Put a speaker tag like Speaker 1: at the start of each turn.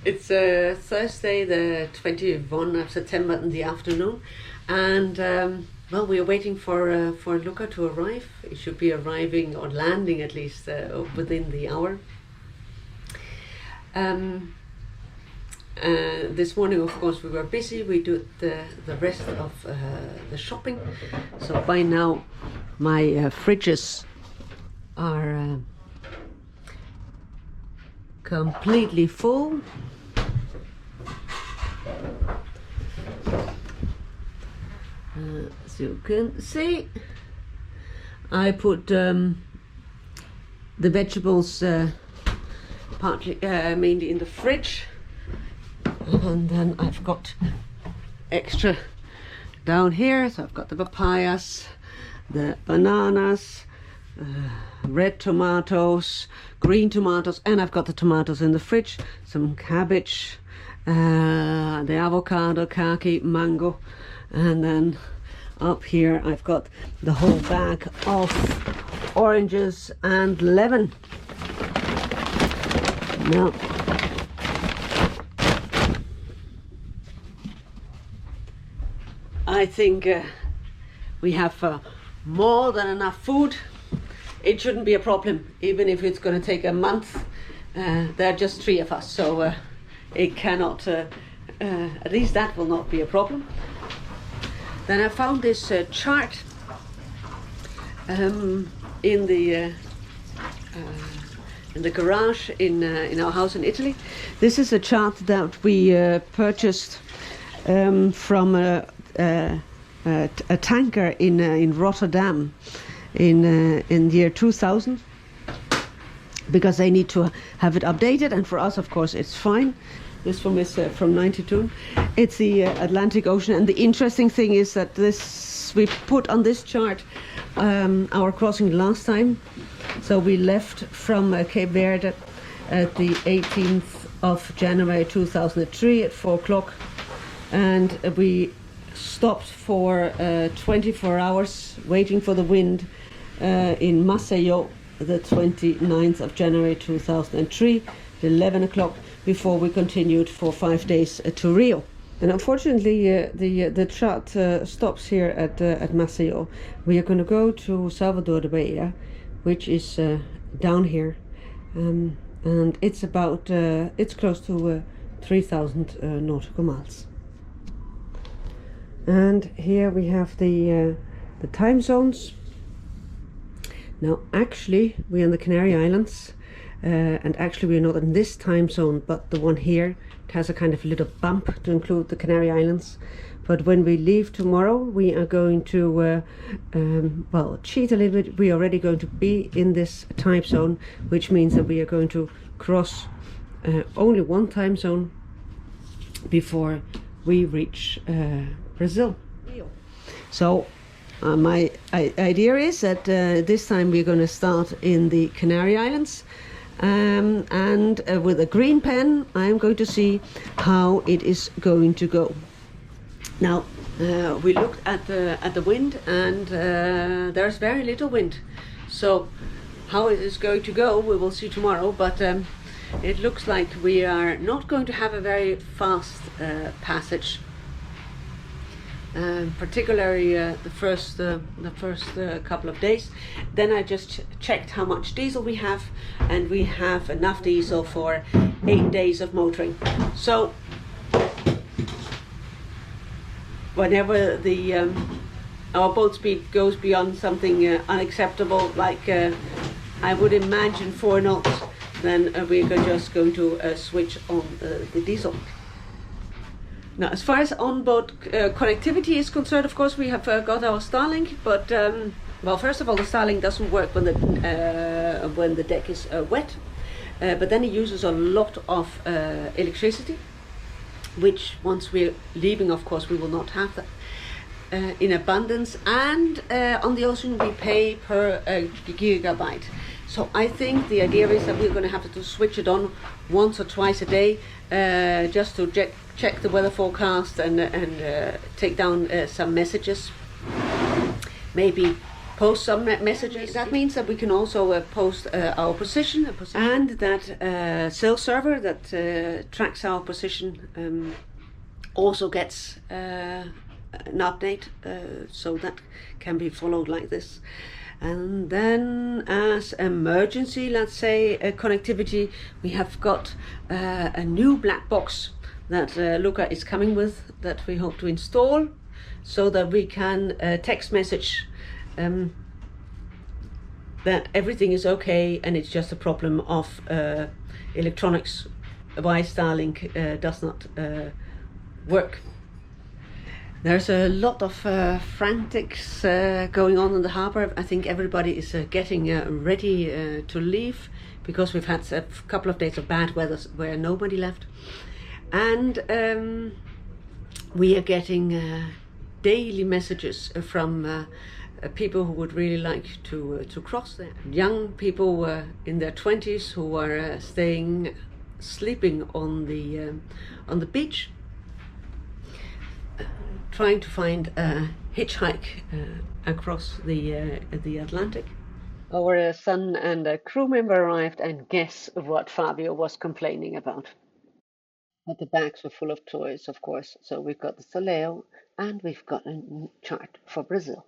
Speaker 1: It's Thursday, the 21st of September in the afternoon, and well, we are waiting for Luca to arrive. He should be arriving or landing at least within the hour. This morning, of course, we were busy. We did the rest of the shopping. So by now, my fridges are completely full. As you can see, I put the vegetables partly mainly in the fridge, and then I've got extra down here. So I've got the papayas, the bananas, red tomatoes, green tomatoes, and I've got the tomatoes in the fridge, some cabbage, the avocado, kaki, mango, and then up here I've got the whole bag of oranges and lemon. Now, I think we have more than enough food. It shouldn't be a problem, even if it's going to take a month. There are just 3 of us, so it cannot, at least that will not be a problem. Then I found this chart in the garage in our house in Italy. This is a chart that we purchased from a tanker in Rotterdam in the year 2000, because they need to have it updated, and for us, of course, it's fine. This one is from 92. It's the Atlantic Ocean, and the interesting thing is that we put on this chart our crossing last time. So we left from Cape Verde at the 18th of January 2003 at 4 o'clock, and we stopped for 24 hours waiting for the wind in Maceió the 29th of January 2003 at 11 o'clock, before we continued for 5 days to Rio. And unfortunately the chart stops here at Maceió. We are going to go to Salvador de Bahia, which is down here, and it's about it's close to 3,000 nautical miles. And here we have the time zones. Now actually we're in the Canary Islands, and actually we're not in this time zone, but the one here. It has a kind of little bump to include the Canary Islands. But when we leave tomorrow, we are going to well, cheat a little bit. We are already going to be in this time zone, which means that we are going to cross only one time zone before we reach Brazil. So my idea is that this time we're going to start in the Canary Islands, and with a green pen I'm going to see how it is going to go. Now we looked at the wind, and there's very little wind, so how it is going to go we will see tomorrow, but it looks like we are not going to have a very fast passage. Particularly the first couple of days. Then I just checked how much diesel we have, and we have enough diesel for 8 days of motoring. So whenever our boat speed goes beyond something unacceptable, like I would imagine 4 knots, then we're just going to switch on the diesel. Now, as far as onboard connectivity is concerned, of course, we have got our Starlink, but well, first of all, the Starlink doesn't work when the deck is wet, but then it uses a lot of electricity, which once we're leaving, of course, we will not have that in abundance. And on the ocean, we pay per gigabyte. So I think the idea is that we're going to have to switch it on once or twice a day, just to check the weather forecast and take down some messages. Maybe post some messages. That means that we can also post our position, and that cell server that tracks our position also gets an update, so that can be followed like this. And then as emergency, let's say, connectivity, we have got a new black box that Luca is coming with, that we hope to install, so that we can text message that everything is okay and it's just a problem of electronics, why Starlink does not work. There's a lot of frantics going on in the harbor. I think everybody is getting ready to leave, because we've had a couple of days of bad weather where nobody left. And we are getting daily messages from people who would really like to cross there. Young people in their 20s who are sleeping on the beach, trying to find a hitchhike across the Atlantic. Our son and a crew member arrived, and guess what Fabio was complaining about? But the bags were full of toys, of course. So we've got the Soleo, and we've got a chart for Brazil.